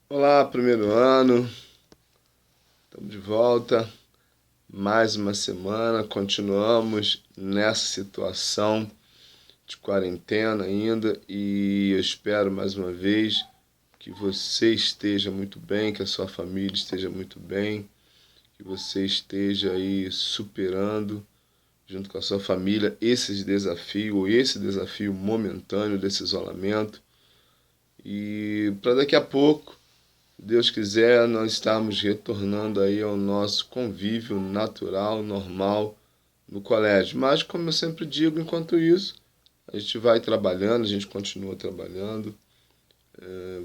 Olá, primeiro ano, estamos de volta, mais uma semana, continuamos nessa situação de quarentena ainda e eu espero mais uma vez que você esteja muito bem, que a sua família esteja muito bem, que você esteja aí superando junto com a sua família esse desafio momentâneo desse isolamento e para daqui a pouco, Deus quiser, nós estamos retornando aí ao nosso convívio natural, normal no colégio. Mas, como eu sempre digo, enquanto isso, a gente vai trabalhando, a gente continua trabalhando.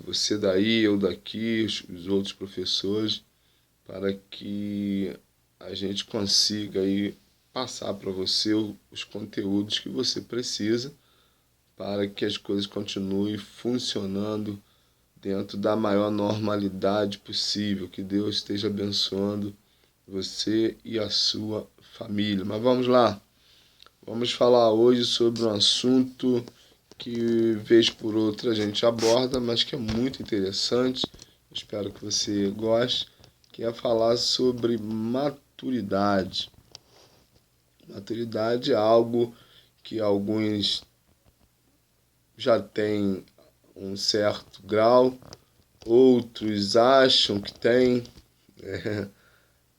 Você daí, eu daqui, os outros professores, para que a gente consiga aí passar para você os conteúdos que você precisa para que as coisas continuem funcionando dentro da maior normalidade possível. Que Deus esteja abençoando você e a sua família. Mas vamos lá. Vamos falar hoje sobre um assunto que, vez por outra, a gente aborda, mas que é muito interessante. Espero que você goste, que é falar sobre maturidade. Maturidade é algo que alguns já têm um certo grau, outros acham que têm,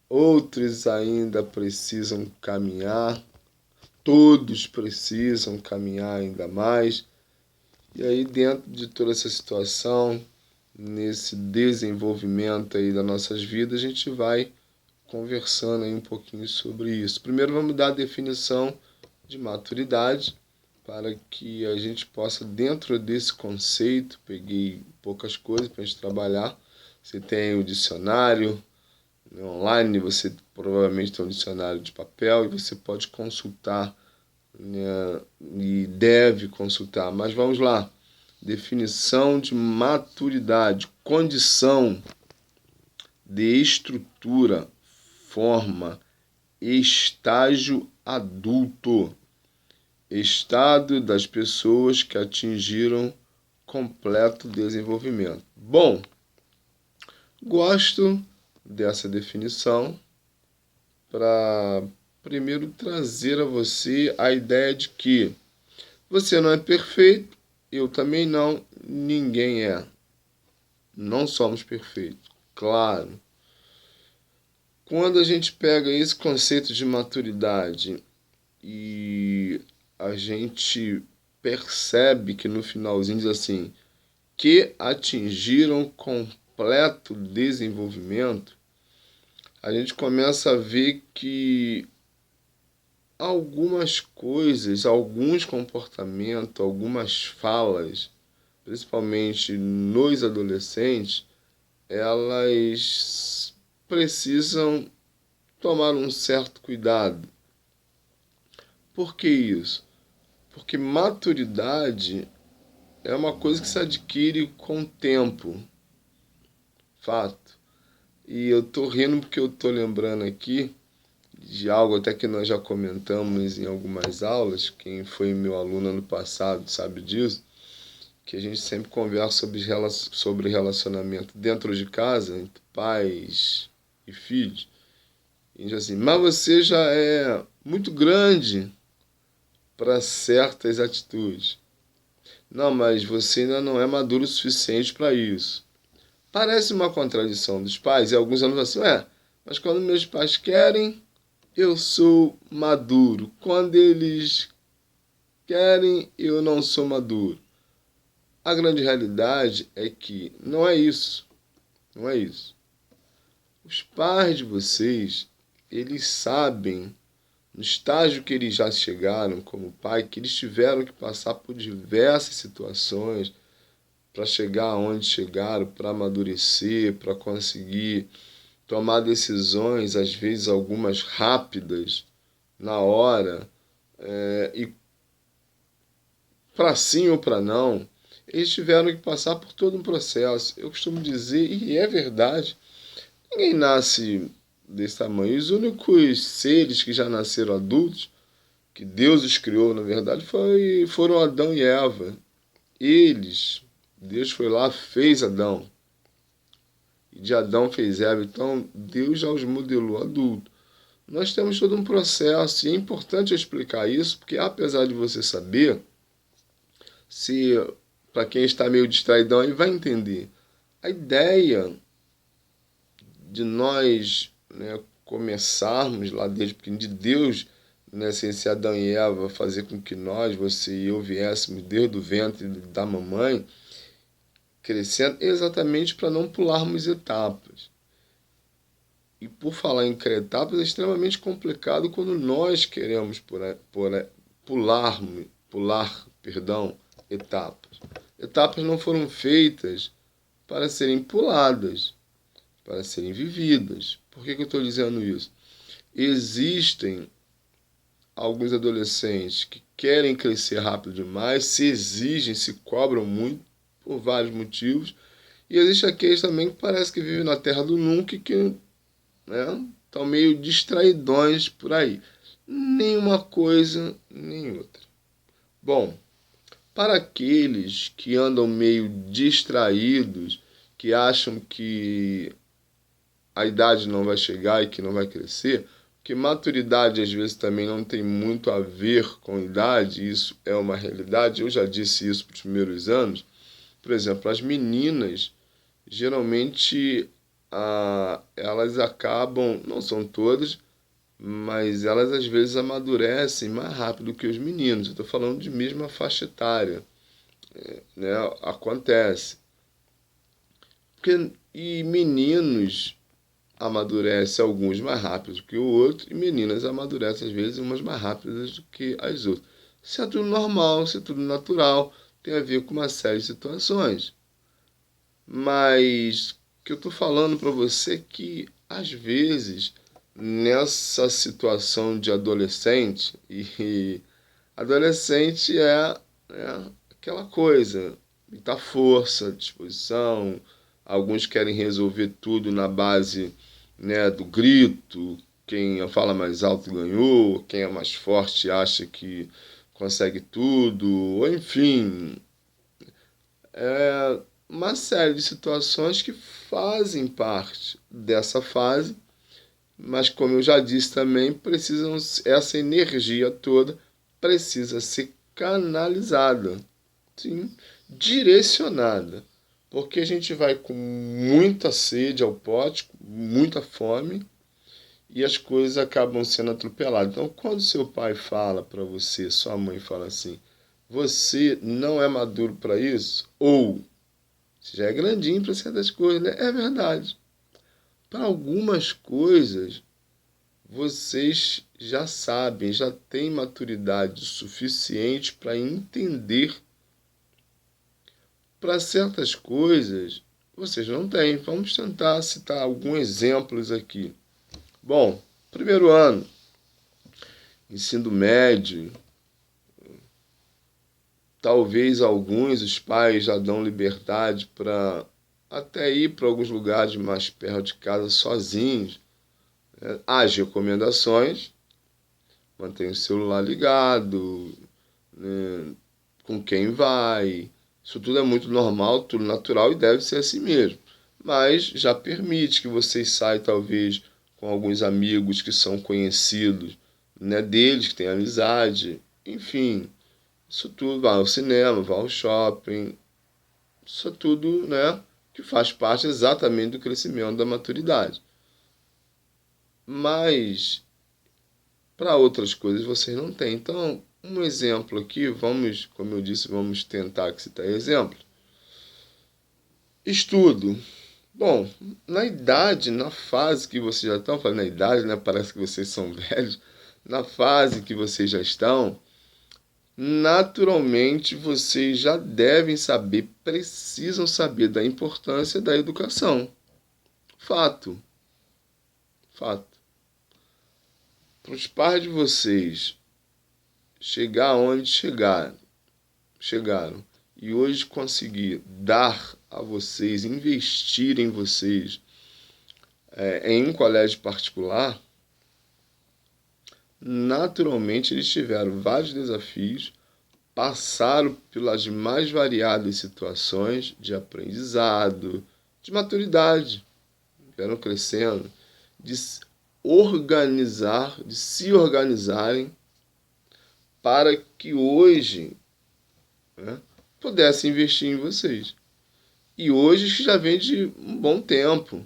outros ainda precisam caminhar, todos precisam caminhar ainda mais. E aí, dentro de toda essa situação, nesse desenvolvimento aí das nossas vidas, a gente vai conversando aí um pouquinho sobre isso. Primeiro vamos dar a definição de maturidade para que a gente possa, dentro desse conceito, peguei poucas coisas para a gente trabalhar. Você tem o dicionário, né, online, você provavelmente tem um dicionário de papel e você pode consultar, né, e deve consultar. Mas vamos lá. Definição de maturidade: condição de estrutura, forma, estágio adulto, estado das pessoas que atingiram completo desenvolvimento. Bom, gosto dessa definição para primeiro trazer a você a ideia de que você não é perfeito, eu também não, ninguém é. Não somos perfeitos, claro. Quando a gente pega esse conceito de maturidade e a gente percebe que no finalzinho diz assim, que atingiram completo desenvolvimento, a gente começa a ver que algumas coisas, alguns comportamentos, algumas falas, principalmente nos adolescentes, elas precisam tomar um certo cuidado. Por que isso? Porque maturidade é uma coisa que se adquire com o tempo, fato. E eu tô rindo porque eu tô lembrando aqui de algo até que nós já comentamos em algumas aulas. Quem foi meu aluno ano passado sabe disso, que a gente sempre conversa sobre relacionamento dentro de casa, entre pais e filhos. E diz assim, mas você já é muito grande para certas atitudes. Não, mas você ainda não é maduro o suficiente para isso. Parece uma contradição dos pais, e alguns anos assim, mas quando meus pais querem, eu sou maduro. Quando eles querem, eu não sou maduro. A grande realidade é que não é isso. Não é isso. Os pais de vocês, eles sabem, no estágio que eles já chegaram como pai, que eles tiveram que passar por diversas situações para chegar onde chegaram, para amadurecer, para conseguir tomar decisões, às vezes algumas rápidas, na hora, e para sim ou para não, eles tiveram que passar por todo um processo. Eu costumo dizer, e é verdade, ninguém nasce desse tamanho. Os únicos seres que já nasceram adultos, que Deus os criou, na verdade, foram Adão e Eva. Eles, Deus foi lá, fez Adão. e de Adão fez Eva. Então, Deus já os modelou adulto. Nós temos todo um processo, e é importante eu explicar isso, porque apesar de você saber, se para quem está meio distraidão aí vai entender. A ideia de nós, né, começarmos lá desde pequeno, de Deus, né, sem ser Adão e Eva, fazer com que nós, você e eu, viéssemos desde o ventre da mamãe, crescendo, exatamente para não pularmos etapas. E por falar em etapas, é extremamente complicado quando nós queremos pular, etapas. Etapas não foram feitas para serem puladas, para serem vividas. Por que eu estou dizendo isso? Existem alguns adolescentes que querem crescer rápido demais, se exigem, se cobram muito, por vários motivos. E existe aqueles também que parece que vivem na terra do nunca e que, né, estão meio distraidões por aí. Nenhuma coisa, nem outra. Bom, para aqueles que andam meio distraídos, que acham que a idade não vai chegar e que não vai crescer, porque maturidade às vezes também não tem muito a ver com idade, isso é uma realidade, eu já disse isso nos primeiros anos. Por exemplo, as meninas, geralmente, elas acabam, não são todas, mas elas às vezes amadurecem mais rápido que os meninos. Eu estou falando de mesma faixa etária, né? Acontece. E meninos amadurecem alguns mais rápidos que o outro, e meninas amadurecem às vezes umas mais rápidas do que as outras. Isso é tudo normal, isso é tudo natural, tem a ver com uma série de situações. Mas o que eu estou falando para você é que, às vezes, nessa situação de adolescente, e adolescente é aquela coisa, muita força, disposição, alguns querem resolver tudo na base, né, do grito, quem fala mais alto ganhou, quem é mais forte acha que consegue tudo, ou enfim, é uma série de situações que fazem parte dessa fase, mas como eu já disse também, precisam, essa energia toda precisa ser canalizada, sim, direcionada, porque a gente vai com muita sede ao pote, muita fome, e as coisas acabam sendo atropeladas. Então, quando seu pai fala para você, sua mãe fala assim, você não é maduro para isso, ou você já é grandinho para certas coisas, né? É verdade. Para algumas coisas, vocês já sabem, já têm maturidade suficiente para entender. Para certas coisas, vocês não têm. Vamos tentar citar alguns exemplos aqui. Bom, primeiro ano, ensino médio, talvez alguns, os pais já dão liberdade para até ir para alguns lugares mais perto de casa sozinhos. As recomendações, mantém o celular ligado, né, com quem vai. Isso tudo é muito normal, tudo natural e deve ser assim mesmo. Mas já permite que vocês saiam talvez com alguns amigos que são conhecidos, né, deles, que têm amizade. Enfim, isso tudo, vai ao cinema, vai ao shopping. Isso é tudo, né, que faz parte exatamente do crescimento da maturidade. Mas para outras coisas vocês não têm. Então, um exemplo aqui, vamos, como eu disse, vamos tentar citar exemplo. Estudo. Bom, na idade, na fase que vocês já estão, falando na idade, né? Parece que vocês são velhos. Na fase que vocês já estão, naturalmente vocês já devem saber, precisam saber da importância da educação. Fato. Fato. Para os pais de vocês chegar onde chegaram e hoje conseguir dar a vocês, investir em vocês em um colégio particular, naturalmente eles tiveram vários desafios, passaram pelas mais variadas situações de aprendizado, de maturidade. vieram crescendo, de organizar, de se organizarem para que hoje, né, pudessem investir em vocês. E hoje já vem de um bom tempo,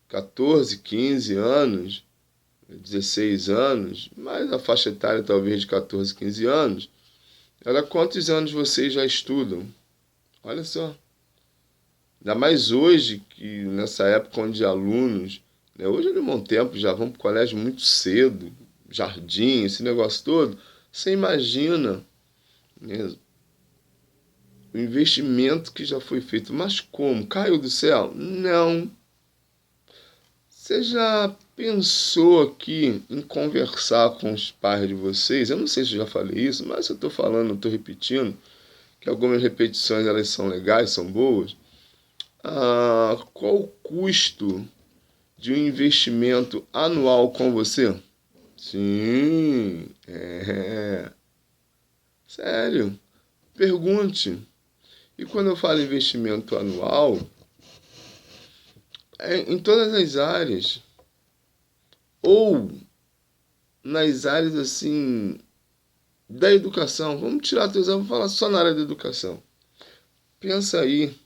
14, 15 anos, 16 anos, mas a faixa etária talvez de 14, 15 anos. Olha quantos anos vocês já estudam. Olha só. Ainda mais hoje, que nessa época onde alunos, né, hoje no bom tempo já vão para o colégio muito cedo, jardim, esse negócio todo. Você imagina, né, o investimento que já foi feito. Mas como? Caiu do céu? Não. Você já pensou aqui em conversar com os pais de vocês? Eu não sei se eu já falei isso, mas eu estou falando, estou repetindo, que algumas repetições elas são legais, são boas. Qual o custo de um investimento anual com você? Sim, sério. Pergunte. E quando eu falo investimento anual, é em todas as áreas. Ou nas áreas assim da educação. Vamos tirar teu exemplo e falar só na área da educação. Pensa aí.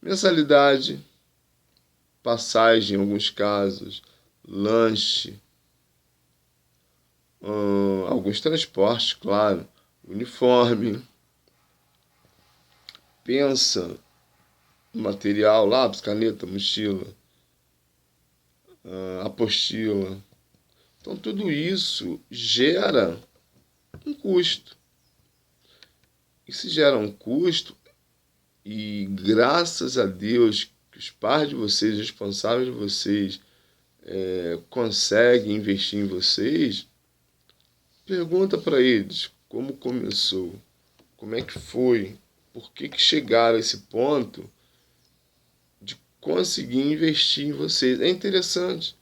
Mensalidade, passagem em alguns casos, lanche, alguns transportes, claro, uniforme. Pensa no material, lápis, caneta, mochila, apostila. Então tudo isso gera um custo. E se gera um custo, e graças a Deus que os pais de vocês, os responsáveis de vocês, conseguem investir em vocês, pergunta para eles como começou, como é que foi, por que chegaram a esse ponto de conseguir investir em vocês. É interessante.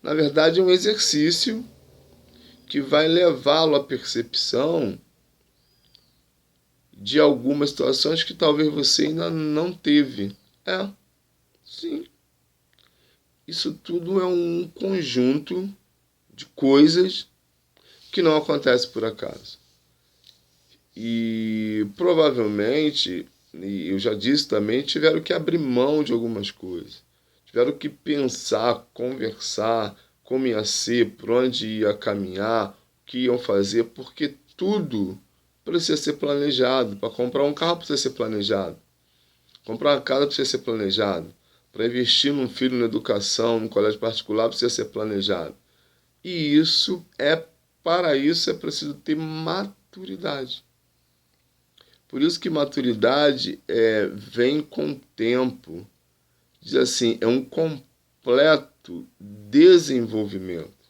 Na verdade, é um exercício que vai levá-lo à percepção de algumas situações que talvez você ainda não teve. Sim. Isso tudo é um conjunto de coisas que não acontece por acaso. E provavelmente, e eu já disse também, tiveram que abrir mão de algumas coisas. Tiveram que pensar, conversar, como ia ser, por onde ia caminhar, o que iam fazer, porque tudo precisa ser planejado. Para comprar um carro precisa ser planejado. Comprar uma casa precisa ser planejado. Para investir num filho na educação, num colégio particular, precisa ser planejado. E para isso é preciso ter maturidade. Por isso que maturidade vem com o tempo. Diz assim, é um completo desenvolvimento.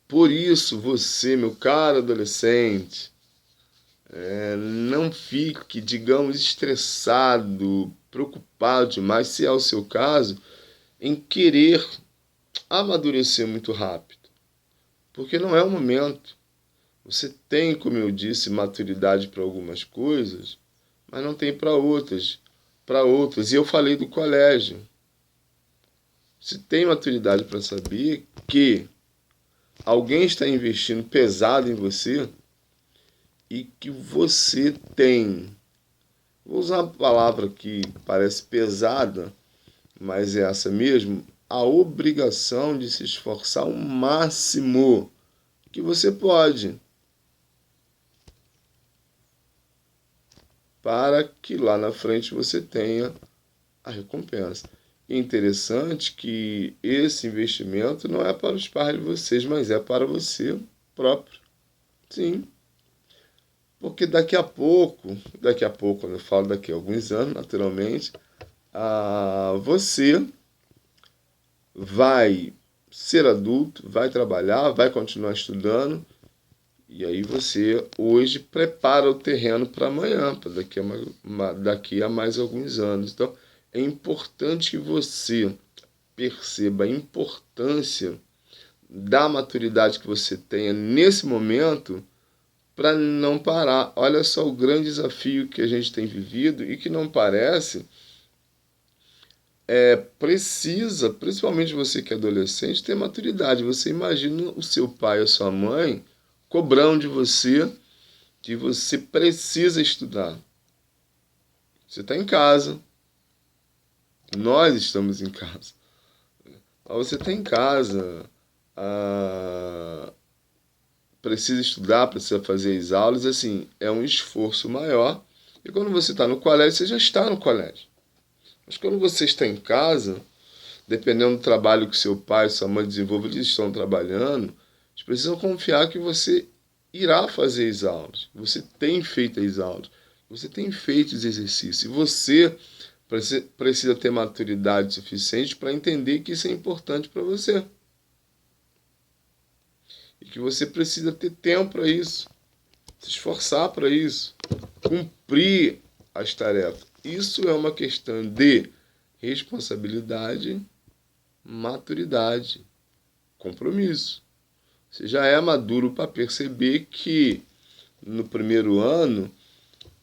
Por isso, você, meu caro adolescente, não fique, digamos, estressado, preocupado demais, se é o seu caso, em querer amadurecer muito rápido. Porque não é o momento. Você tem, como eu disse, maturidade para algumas coisas, mas não tem para outras. E eu falei do colégio. Você tem maturidade para saber que alguém está investindo pesado em você e que você tem, vou usar uma palavra que parece pesada, mas é essa mesmo, a obrigação de se esforçar o máximo que você pode para que lá na frente você tenha a recompensa. E é interessante que esse investimento não é para os pais de vocês, mas é para você próprio. Sim. Porque daqui a pouco, quando eu falo daqui a alguns anos, naturalmente, você vai ser adulto, vai trabalhar, vai continuar estudando, e aí você hoje prepara o terreno para amanhã, para daqui a mais alguns anos. Então, é importante que você perceba a importância da maturidade que você tenha nesse momento para não parar. Olha só o grande desafio que a gente tem vivido e que não parece precisa, principalmente você que é adolescente, ter maturidade. Você imagina o seu pai ou sua mãe cobrando de você que você precisa estudar. Você está em casa, nós estamos em casa. Você está em casa, ah, precisa estudar, precisa fazer as aulas, assim, é um esforço maior. E quando você está no colégio, você já está no colégio. Mas quando você está em casa, dependendo do trabalho que seu pai e sua mãe desenvolvem, eles estão trabalhando, eles precisam confiar que você irá fazer as aulas, você tem feito as aulas, você tem feito os exercícios. E você precisa ter maturidade suficiente para entender que isso é importante para você. E que você precisa ter tempo para isso, se esforçar para isso, cumprir as tarefas. Isso é uma questão de responsabilidade, maturidade, compromisso. Você já é maduro para perceber que no primeiro ano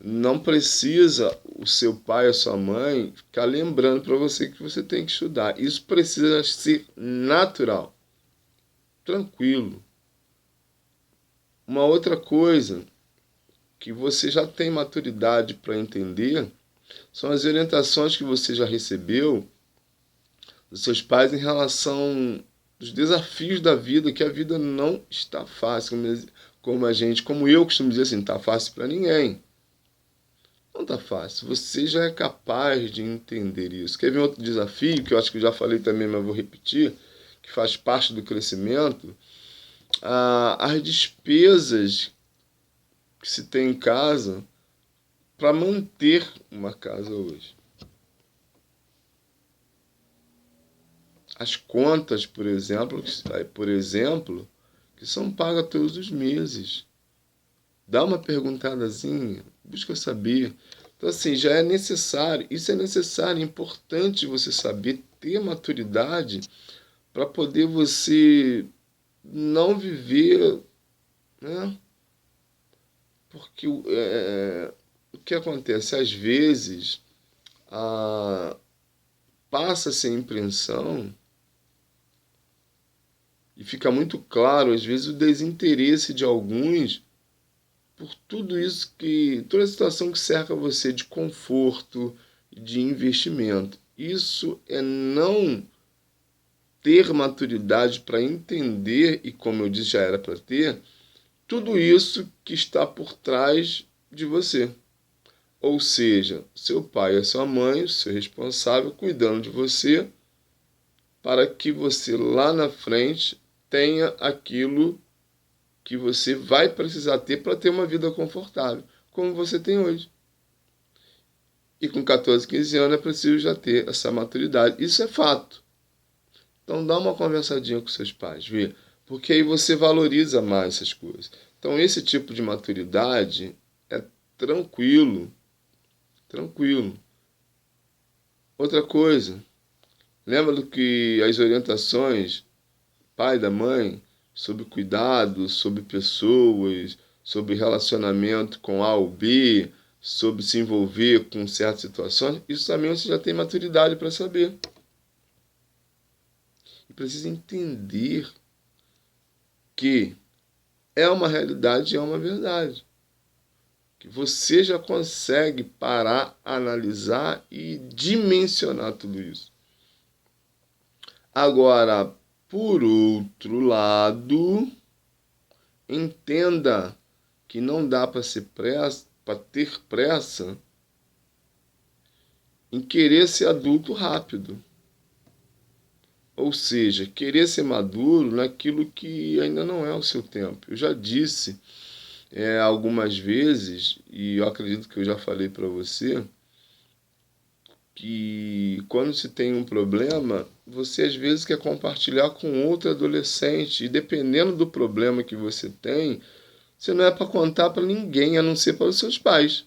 não precisa o seu pai ou sua mãe ficar lembrando para você que você tem que estudar. Isso precisa ser natural, tranquilo. Uma outra coisa que você já tem maturidade para entender são as orientações que você já recebeu dos seus pais em relação aos desafios da vida, que a vida não está fácil, como eu costumo dizer assim, não está fácil para ninguém. Não está fácil. Você já é capaz de entender isso. Quer ver outro desafio, que eu acho que eu já falei também, mas vou repetir, que faz parte do crescimento? As despesas que se tem em casa para manter uma casa hoje. As contas, por exemplo, que são pagas todos os meses. Dá uma perguntadazinha, busca saber. Então, assim, já é necessário, isso é necessário, é importante você saber, ter maturidade para poder você não viver, né? Porque o que acontece? Às vezes, passa-se a impressão e fica muito claro, às vezes, o desinteresse de alguns por tudo isso toda a situação que cerca você de conforto, de investimento. Isso é não ter maturidade para entender, e como eu disse, já era para ter, tudo isso que está por trás de você. Ou seja, seu pai e sua mãe, seu responsável, cuidando de você, para que você lá na frente tenha aquilo que você vai precisar ter para ter uma vida confortável, como você tem hoje. E com 14, 15 anos é preciso já ter essa maturidade. Isso é fato. Então dá uma conversadinha com seus pais, vê? Porque aí você valoriza mais essas coisas. Então esse tipo de maturidade é tranquilo, tranquilo. Outra coisa, lembra do que as orientações, pai da mãe, sobre cuidado, sobre pessoas, sobre relacionamento com A ou B, sobre se envolver com certas situações, isso também você já tem maturidade para saber. E precisa entender que é uma realidade e é uma verdade. Que você já consegue parar, analisar e dimensionar tudo isso. Agora, por outro lado, entenda que não dá para ter pressa em querer ser adulto rápido. Ou seja, querer ser maduro naquilo que ainda não é o seu tempo. Eu já disse algumas vezes, e eu acredito que eu já falei para você, que quando se tem um problema, você às vezes quer compartilhar com outro adolescente, e dependendo do problema que você tem, você não é para contar para ninguém, a não ser para os seus pais.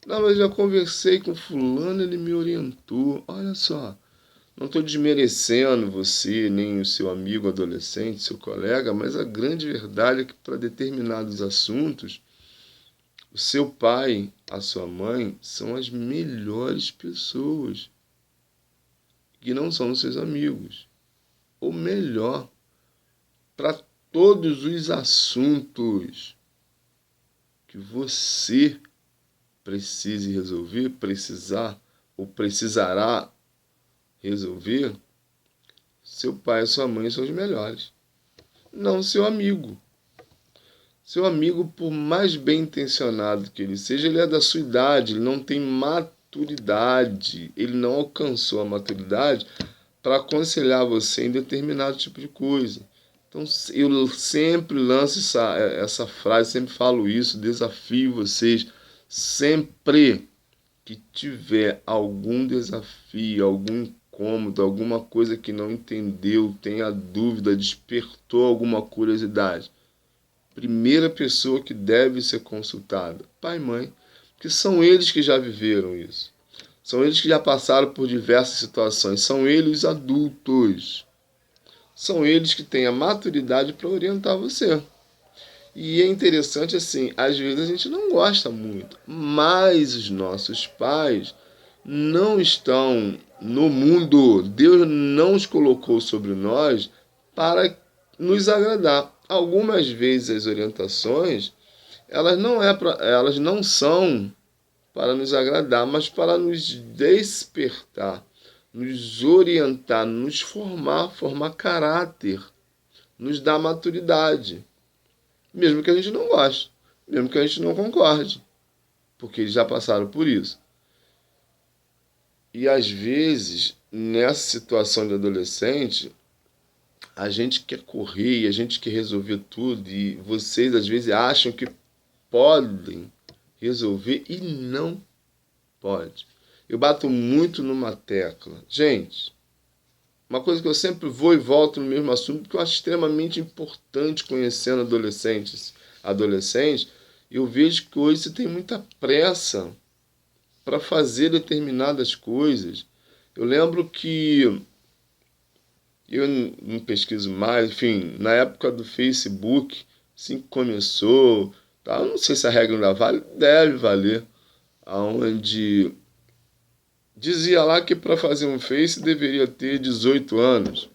Não, mas eu já conversei com fulano, ele me orientou. Olha só, não estou desmerecendo você, nem o seu amigo adolescente, seu colega, mas a grande verdade é que para determinados assuntos, o seu pai, a sua mãe, são as melhores pessoas. que não são seus amigos. Ou melhor, para todos os assuntos que você precise resolver, precisar ou precisará resolver, seu pai e sua mãe são os melhores. Não seu amigo. Seu amigo, por mais bem intencionado que ele seja, ele é da sua idade, ele não tem maturidade, ele não alcançou a maturidade para aconselhar você em determinado tipo de coisa. Então, eu sempre lanço essa frase, sempre falo isso, desafio vocês, sempre que tiver algum desafio, algum incômodo, alguma coisa que não entendeu, tenha dúvida, despertou alguma curiosidade, primeira pessoa que deve ser consultada, pai e mãe, porque são eles que já viveram isso. São eles que já passaram por diversas situações, são eles os adultos. São eles que têm a maturidade para orientar você. E é interessante assim, às vezes a gente não gosta muito, mas os nossos pais não estão no mundo. Deus não os colocou sobre nós para nos agradar. Algumas vezes as orientações, elas não são para nos agradar, mas para nos despertar, nos orientar, nos formar caráter, nos dar maturidade. Mesmo que a gente não goste, mesmo que a gente não concorde, porque eles já passaram por isso. E às vezes, nessa situação de adolescente, a gente quer correr e a gente quer resolver tudo, e vocês às vezes acham que podem resolver e não pode. Eu bato muito numa tecla. Gente, uma coisa que eu sempre vou e volto no mesmo assunto, porque eu acho extremamente importante conhecendo adolescentes, eu vejo que hoje você tem muita pressa para fazer determinadas coisas. Eu lembro que eu não pesquiso mais, enfim, na época do Facebook, assim que começou, tá? Eu não sei se a regra ainda vale, deve valer, aonde dizia lá que para fazer um Face deveria ter 18 anos.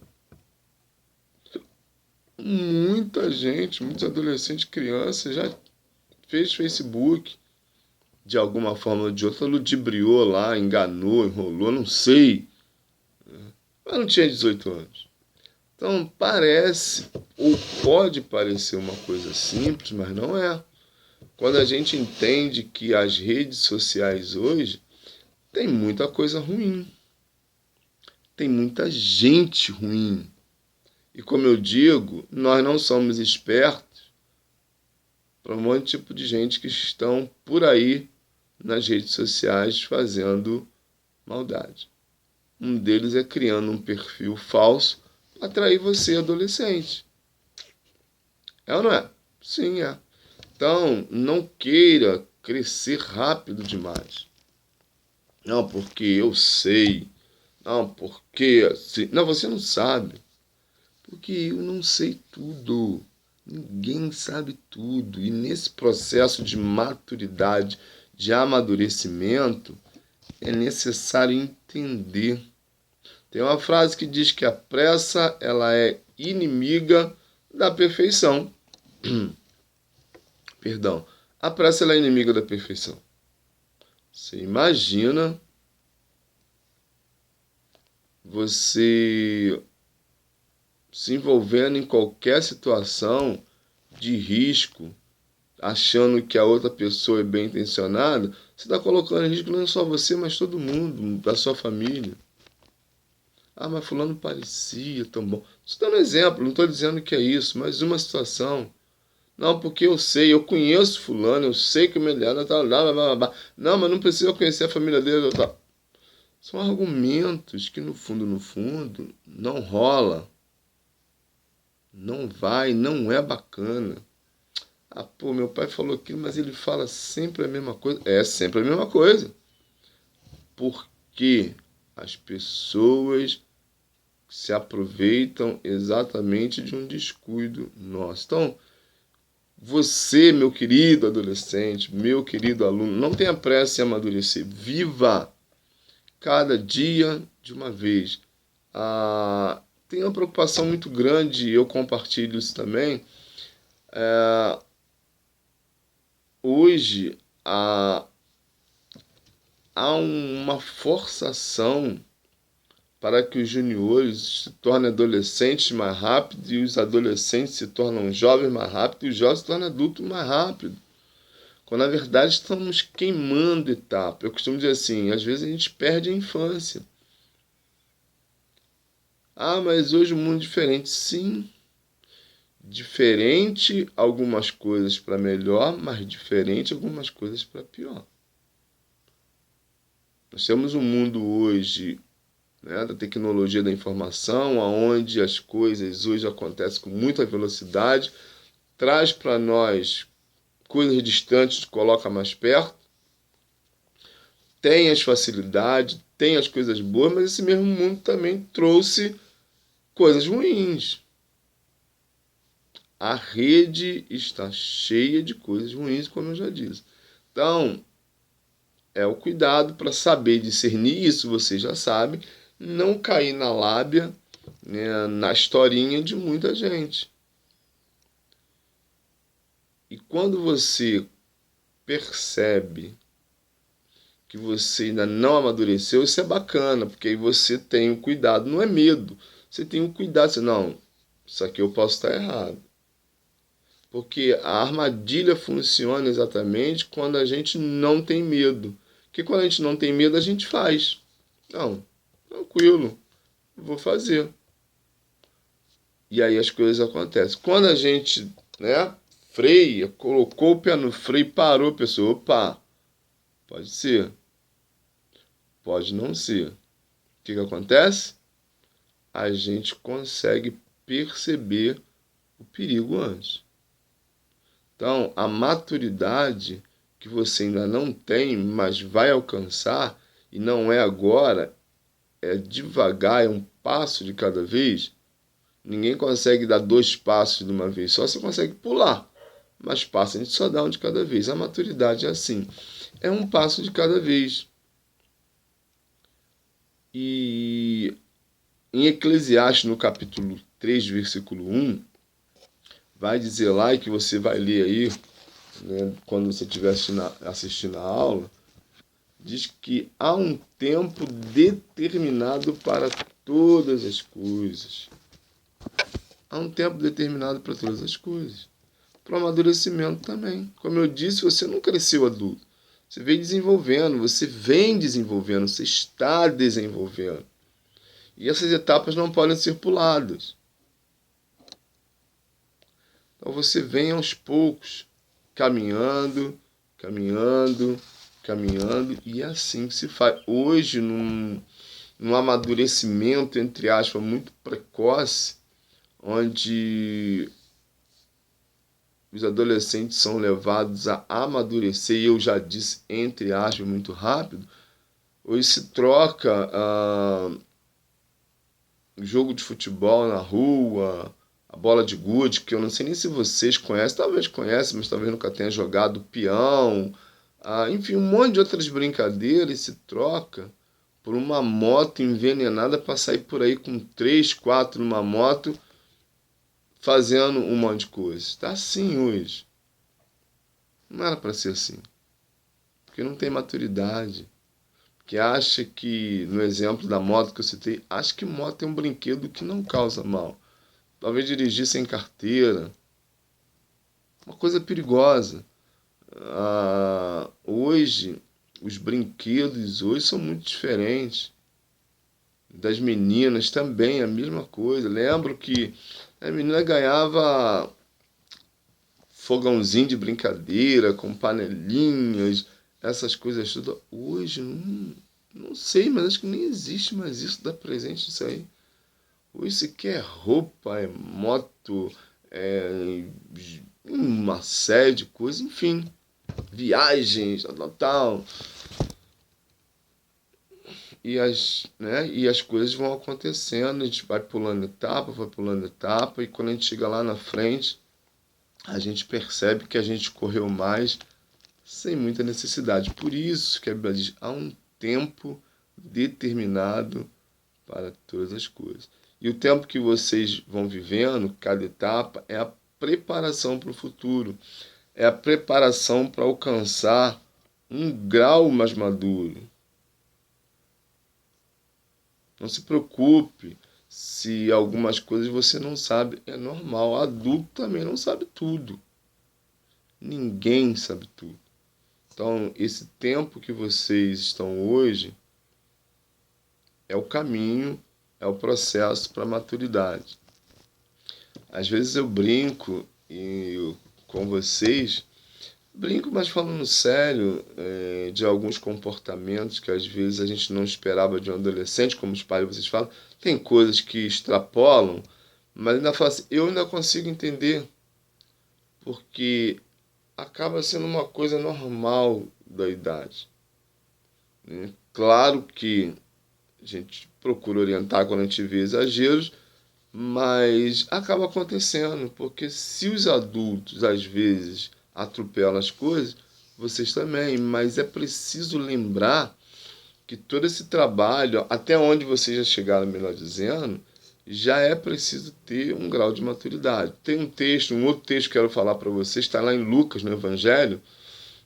Muita gente, muitos adolescentes, crianças já fez Facebook de alguma forma ou de outra, ludibriou lá, enganou, enrolou, não sei, mas não tinha 18 anos. Então parece, ou pode parecer uma coisa simples, mas não é. Quando a gente entende que as redes sociais hoje tem muita coisa ruim, tem muita gente ruim. E como eu digo, nós não somos espertos para um monte de tipo de gente que estão por aí nas redes sociais fazendo maldade. Um deles é criando um perfil falso para atrair você, adolescente. É ou não é? Sim, é. Então, não queira crescer rápido demais. Não, porque eu sei. Não, porque assim. Não, você não sabe. Porque eu não sei tudo. Ninguém sabe tudo. E nesse processo de maturidade, de amadurecimento, é necessário entender. Tem uma frase que diz que a pressa ela é inimiga da perfeição. Perdão. A pressa ela é inimiga da perfeição. Você imagina você se envolvendo em qualquer situação de risco, achando que a outra pessoa é bem intencionada, você está colocando em risco não só você, mas todo mundo, da sua família. Ah, mas fulano parecia tão bom. Estou dando um exemplo, não estou dizendo que é isso, mas uma situação. Não, porque eu sei, eu conheço fulano, eu sei que o Meliana tá lá. Não, mas não precisa conhecer a família dele. Tá. São argumentos que no fundo, não rola. Não vai, não é bacana. Ah, pô, meu pai falou aquilo, mas ele fala sempre a mesma coisa. É sempre a mesma coisa. Porque as pessoas se aproveitam exatamente de um descuido nosso. Então, você, meu querido adolescente, meu querido aluno, não tenha pressa em amadurecer. Viva cada dia de uma vez. Tem uma preocupação muito grande, e eu compartilho isso também. Hoje há uma forçação para que os juniores se tornem adolescentes mais rápido e os adolescentes se tornam jovens mais rápido e os jovens se tornam adultos mais rápido. Quando na verdade estamos queimando etapa. Eu costumo dizer assim, às vezes a gente perde a infância. Mas hoje o mundo é diferente. Sim, diferente algumas coisas para melhor, mas diferente algumas coisas para pior. Nós temos um mundo hoje, né, da tecnologia da informação, onde as coisas hoje acontecem com muita velocidade, traz para nós coisas distantes, coloca mais perto, tem as facilidades, tem as coisas boas, mas esse mesmo mundo também trouxe coisas ruins. A rede está cheia de coisas ruins, como eu já disse. Então, é o cuidado para saber discernir isso, você já sabe, não cair na lábia, né, na historinha de muita gente. E quando você percebe que você ainda não amadureceu, isso é bacana, porque aí você tem o cuidado, não é medo, você tem o cuidado, você, não, isso aqui eu posso estar errado. Porque a armadilha funciona exatamente quando a gente não tem medo. Porque quando a gente não tem medo, a gente faz. Não, tranquilo, vou fazer. E aí as coisas acontecem. Quando a gente, né, freia, colocou o pé no freio, parou, pessoa, opa, pode ser, pode não ser. O que acontece? A gente consegue perceber o perigo antes. Então, a maturidade que você ainda não tem, mas vai alcançar, e não é agora, é devagar, é um passo de cada vez. Ninguém consegue dar 2 passos de uma vez, só você consegue pular. Mas passo a gente só dá um de cada vez. A maturidade é assim, é um passo de cada vez. E em Eclesiastes, no capítulo 3, versículo 1, vai dizer lá, e que você vai ler aí, né, quando você estiver assistindo a aula, diz que há um tempo determinado para todas as coisas. Há um tempo determinado para todas as coisas. Para o amadurecimento também. Como eu disse, você não cresceu adulto. Você vem desenvolvendo, você está desenvolvendo. E essas etapas não podem ser puladas. Então você vem aos poucos, caminhando, caminhando, caminhando, e é assim que se faz. Hoje, num amadurecimento, entre aspas, muito precoce, onde os adolescentes são levados a amadurecer, e eu já disse, entre aspas, muito rápido, hoje se troca jogo de futebol na rua, a bola de gude, que eu não sei nem se vocês conhecem, talvez conhecem, mas talvez nunca tenha jogado peão, enfim, um monte de outras brincadeiras se troca por uma moto envenenada para sair por aí com 3, 4 numa moto, fazendo um monte de coisa. Está assim hoje. Não era para ser assim. Porque não tem maturidade. Que acha que, no exemplo da moto que eu citei, acha que moto é um brinquedo que não causa mal. Talvez dirigir sem carteira. Uma coisa perigosa. Hoje, os brinquedos hoje são muito diferentes. Das meninas também, a mesma coisa. Lembro que a menina ganhava fogãozinho de brincadeira, com panelinhas, essas coisas todas. Hoje, não sei, mas acho que nem existe mais isso, dá presente isso aí. Hoje se quer roupa, é moto, é uma série de coisas, enfim. Viagens, tal. E as coisas vão acontecendo, a gente vai pulando etapa, e quando a gente chega lá na frente, a gente percebe que a gente correu mais sem muita necessidade. Por isso que a Bíblia diz, há um tempo determinado para todas as coisas. E o tempo que vocês vão vivendo, cada etapa, é a preparação para o futuro. É a preparação para alcançar um grau mais maduro. Não se preocupe se algumas coisas você não sabe. É normal. Adulto também não sabe tudo. Ninguém sabe tudo. Então, esse tempo que vocês estão hoje é o caminho, é o processo para a maturidade. Às vezes eu brinco com vocês, brinco, mas falando sério, de alguns comportamentos que às vezes a gente não esperava de um adolescente, como os pais de vocês falam. Tem coisas que extrapolam, mas ainda falo assim, eu ainda consigo entender, porque acaba sendo uma coisa normal da idade, né? Claro que a gente procura orientar quando a gente vê exageros, mas acaba acontecendo, porque se os adultos às vezes atropelam as coisas, vocês também, mas é preciso lembrar que todo esse trabalho, até onde vocês já chegaram, melhor dizendo, já é preciso ter um grau de maturidade. Tem um outro texto que eu quero falar para vocês, está lá em Lucas, no Evangelho,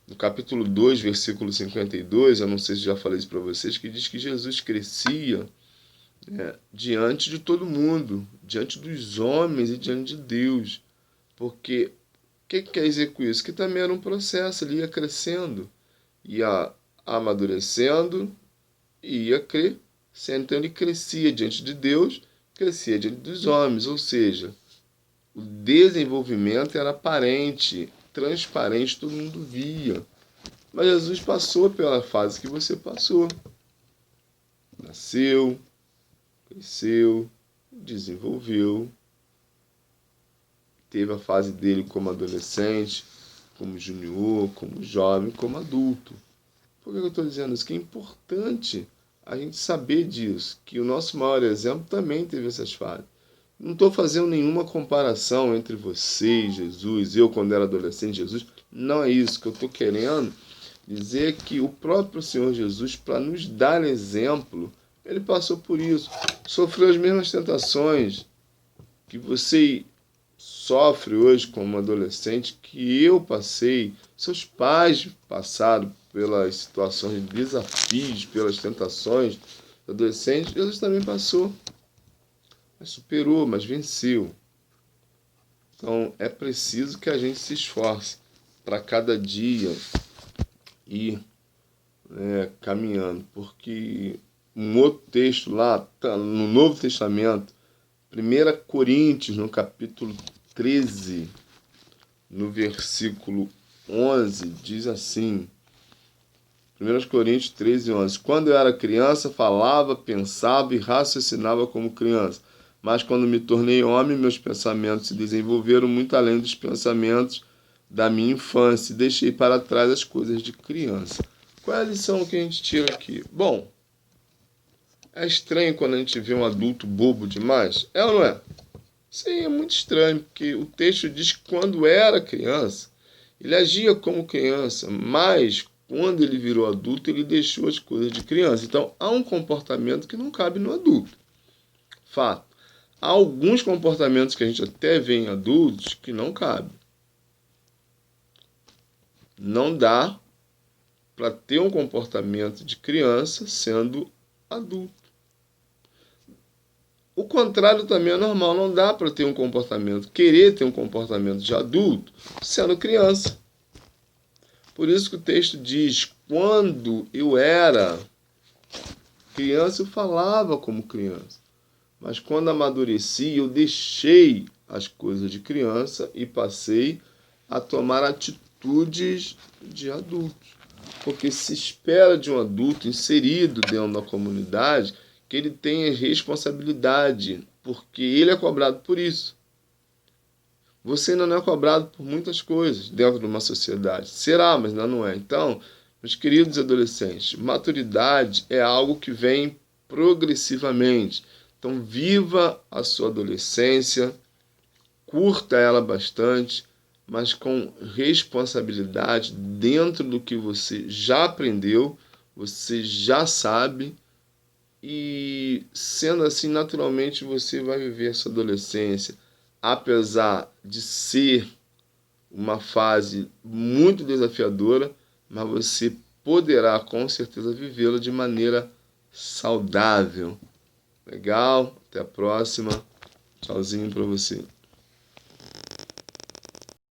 no capítulo 2, versículo 52, eu não sei se já falei isso para vocês, que diz que Jesus crescia diante de todo mundo, diante dos homens e diante de Deus. Porque o que quer dizer com isso? Que também era um processo, ele ia crescendo, ia amadurecendo e ia crescendo. Então ele crescia diante de Deus, crescia diante dos homens, ou seja, o desenvolvimento era aparente, transparente, todo mundo via. Mas Jesus passou pela fase que você passou. Nasceu, cresceu, desenvolveu, teve a fase dele como adolescente, como junior, como jovem, como adulto. Por que eu estou dizendo isso? Que é importante a gente saber disso, que o nosso maior exemplo também teve essas fases. Não estou fazendo nenhuma comparação entre você e Jesus, eu quando era adolescente, Jesus. Não é isso que eu estou querendo dizer, que o próprio Senhor Jesus, para nos dar exemplo, ele passou por isso, sofreu as mesmas tentações que você sofre hoje como adolescente, que eu passei, seus pais passaram pelas situações de desafios, pelas tentações do adolescente. Jesus também passou, mas superou, mas venceu. Então é preciso que a gente se esforce para cada dia ir caminhando, porque um outro texto lá, no Novo Testamento, 1 Coríntios, no capítulo 13, no versículo 11, diz assim, 1 Coríntios 13, 11, quando eu era criança, falava, pensava e raciocinava como criança, mas quando me tornei homem, meus pensamentos se desenvolveram muito além dos pensamentos da minha infância e deixei para trás as coisas de criança. Qual é a lição que a gente tira aqui? Bom, é estranho quando a gente vê um adulto bobo demais? É ou não é? Sim, é muito estranho, porque o texto diz que quando era criança, ele agia como criança, mas quando ele virou adulto, ele deixou as coisas de criança. Então, há um comportamento que não cabe no adulto. Fato. Há alguns comportamentos que a gente até vê em adultos que não cabem. Não dá para ter um comportamento de criança sendo adulto. O contrário também é normal, não dá para ter um comportamento, querer ter um comportamento de adulto sendo criança. Por isso que o texto diz, quando eu era criança, eu falava como criança. Mas quando amadureci, eu deixei as coisas de criança e passei a tomar atitudes de adulto. Porque se espera de um adulto inserido dentro da comunidade que ele tenha responsabilidade, porque ele é cobrado por isso. Você ainda não é cobrado por muitas coisas dentro de uma sociedade. Será, mas ainda não é. Então, meus queridos adolescentes, maturidade é algo que vem progressivamente. Então, viva a sua adolescência, curta ela bastante, mas com responsabilidade dentro do que você já aprendeu, você já sabe, E sendo assim, naturalmente você vai viver essa adolescência, apesar de ser uma fase muito desafiadora, mas você poderá com certeza vivê-la de maneira saudável. Legal? Até a próxima. Tchauzinho para você.